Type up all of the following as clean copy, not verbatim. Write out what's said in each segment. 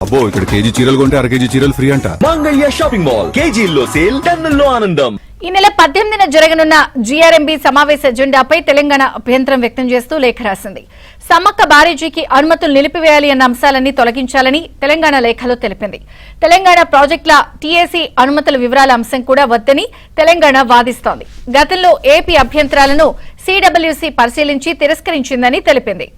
అబ్బో ఇక్కడ కేజీ చీరలు కొంటే అర కేజీ చీరలు ఫ్రీ అంట. మంగళ్య షాపింగ్ మాల్ కేజీల్లో సేల్, టన్నుల్లో ఆనందం. ఈ నెల 18న జరగనున్న జీఆర్ఎంబీ సమావేశ ఎజెండాపై తెలంగాణ అభ్యంతరం వ్యక్తం చేస్తూ లేఖ రాసింది. సమ్మక్క బ్యారేజీకి అనుమతులు నిలిపివేయాలి అన్న అంశాలన్నీ తొలగించాలని తెలంగాణ లేఖలో తెలిపింది. తెలంగాణ ప్రాజెక్టుల టీఏసీ అనుమతుల వివరాల అంశం కూడా వద్దని తెలంగాణ వాదిస్తోంది. గతంలో ఏపీ అభ్యంతరాలను సిడబ్ల్యూసీ పరిశీలించి తిరస్కరించిందని తెలిపింది.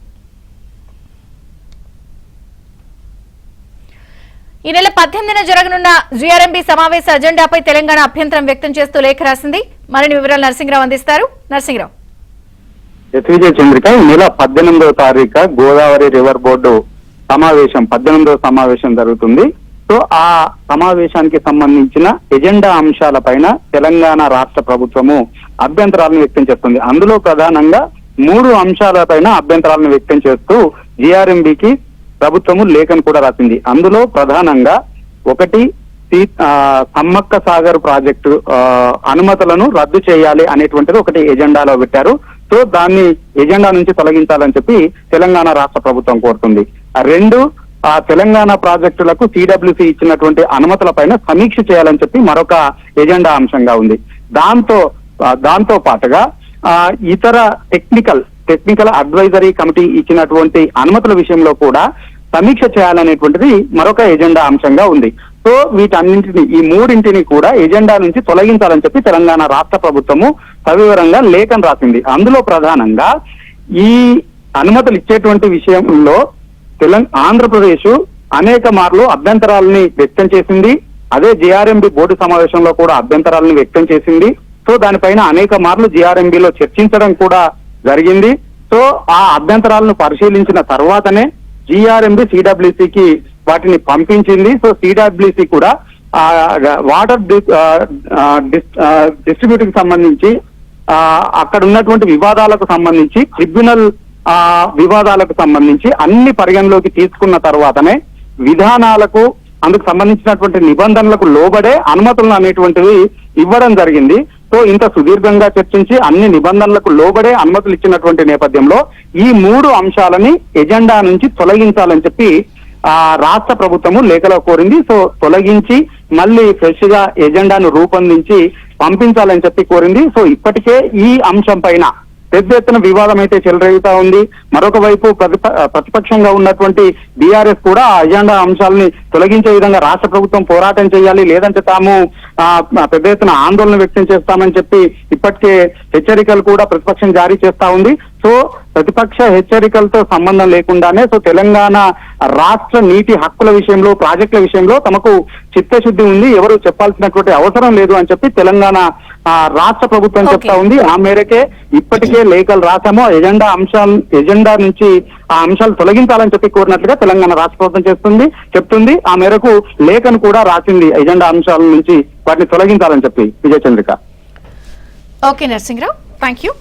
ఈ నెల 18న జరగనున్న జీఆర్ఎంబీ సమావేశ అజెండాపై తెలంగాణ అభ్యంతరం వ్యక్తం చేస్తూ లేఖ రాసింది. మరిన్ని వివరాలు నరసింహరావు అందిస్తారు. నరసింహరావు. విజయ చంద్రిక, ఈ నెల 18వ తారీఖు గోదావరి రివర్ బోర్డు సమావేశం 18వ సమావేశం జరుగుతుంది. సో ఆ సమావేశానికి సంబంధించిన ఎజెండా అంశాలపైన తెలంగాణ రాష్ట్ర ప్రభుత్వము అభ్యంతరాలను వ్యక్తం చేస్తుంది. అందులో ప్రధానంగా 3 అంశాలపైన అభ్యంతరాలను వ్యక్తం చేస్తూ జీఆర్ఎంబీకి ప్రభుత్వము లేఖను కూడా రాసింది. అందులో ప్రధానంగా 1 సమ్మక్క సాగర్ ప్రాజెక్టు అనుమతులను రద్దు చేయాలి అనేటువంటిది ఒకటి ఎజెండాలో పెట్టారు. సో దాన్ని ఎజెండా నుంచి తొలగించాలని చెప్పి తెలంగాణ రాష్ట్ర ప్రభుత్వం కోరుతుంది. 2 తెలంగాణ ప్రాజెక్టులకు సిడబ్ల్యూసీ ఇచ్చినటువంటి అనుమతులపైన సమీక్ష చేయాలని చెప్పి మరొక ఎజెండా అంశంగా ఉంది. దాంతో పాటుగా ఇతర టెక్నికల్ అడ్వైజరీ కమిటీ ఇచ్చినటువంటి అనుమతుల విషయంలో కూడా సమీక్ష చేయాలనేటువంటిది మరొక ఎజెండా అంశంగా ఉంది. సో వీటన్నింటినీ, ఈ 3 కూడా ఎజెండా నుంచి తొలగించాలని చెప్పి తెలంగాణ రాష్ట్ర ప్రభుత్వము సవివరంగా లేఖను రాసింది. అందులో ప్రధానంగా ఈ అనుమతులు ఇచ్చేటువంటి విషయంలో ఆంధ్రప్రదేశ్ అనేక మార్లు అభ్యంతరాలని వ్యక్తం చేసింది. అదే జీఆర్ఎంబీ బోర్డు సమావేశంలో కూడా అభ్యంతరాలను వ్యక్తం చేసింది. సో దానిపైన అనేక మార్లు జీఆర్ఎంబీలో చర్చించడం కూడా జరిగింది. సో ఆ అభ్యంతరాలను పరిశీలించిన తర్వాతనే జీఆర్ఎంబీ సిడబ్ల్యూసీకి వాటిని పంపించింది. సో సిడబ్ల్యూసీ కూడా వాటర్ డిస్ట్రిబ్యూట్ కి సంబంధించి అక్కడ ఉన్నటువంటి వివాదాలకు సంబంధించి ట్రిబ్యునల్ వివాదాలకు సంబంధించి అన్ని పరిగణలోకి తీసుకున్న తర్వాతనే విధానాలకు, అందుకు సంబంధించినటువంటి నిబంధనలకు లోబడే అనుమతులను అనేటువంటివి ఇవ్వడం జరిగింది. సో ఇంత సుదీర్ఘంగా చర్చించి అన్ని నిబంధనలకు లోబడే అనుమతులు ఇచ్చినటువంటి నేపథ్యంలో ఈ 3 అంశాలని ఎజెండా నుంచి తొలగించాలని చెప్పి రాష్ట్ర ప్రభుత్వము లేఖలో కోరింది. సో తొలగించి మళ్ళీ ఫ్రెష్ గా ఎజెండాను రూపొందించి పంపించాలని చెప్పి కోరింది. సో ఇప్పటికే ఈ అంశం పైన పెద్ద ఎత్తున వివాదం అయితే చెలరేగుతా ఉంది. మరొక వైపు ప్రతిపక్షంగా ఉన్నటువంటి బీఆర్ఎస్ కూడా ఆ ఎజెండా అంశాలని తొలగించే విధంగా రాష్ట్ర ప్రభుత్వం పోరాటం చేయాలి, లేదంటే తాము పెద్ద ఎత్తున ఆందోళన వ్యక్తం చేస్తామని చెప్పి ఇప్పటికే హెచ్చరికలు కూడా ప్రతిపక్షం జారీ చేస్తా ఉంది. సో ప్రతిపక్ష హెచ్చరికలతో సంబంధం లేకుండానే సో తెలంగాణ రాష్ట్ర నీటి హక్కుల విషయంలో, ప్రాజెక్టుల విషయంలో తమకు చిత్తశుద్ధి ఉంది, ఎవరు చెప్పాల్సినటువంటి అవసరం లేదు అని చెప్పి తెలంగాణ రాష్ట్ర ప్రభుత్వం చెప్తా ఉంది. ఆ మేరకే ఇప్పటికే లేఖలు రాసామో ఎజెండా నుంచి ఆ అంశాలు తొలగించాలని చెప్పి కోరినట్లుగా తెలంగాణ రాష్ట్ర ప్రభుత్వం చెప్తుంది. ఆ మేరకు లేఖను కూడా రాసింది, ఎజెండా అంశాల నుంచి వాటిని తొలగించాలని చెప్పి. Vijaya Chandrika. Okay Narasimha Rao, thank you.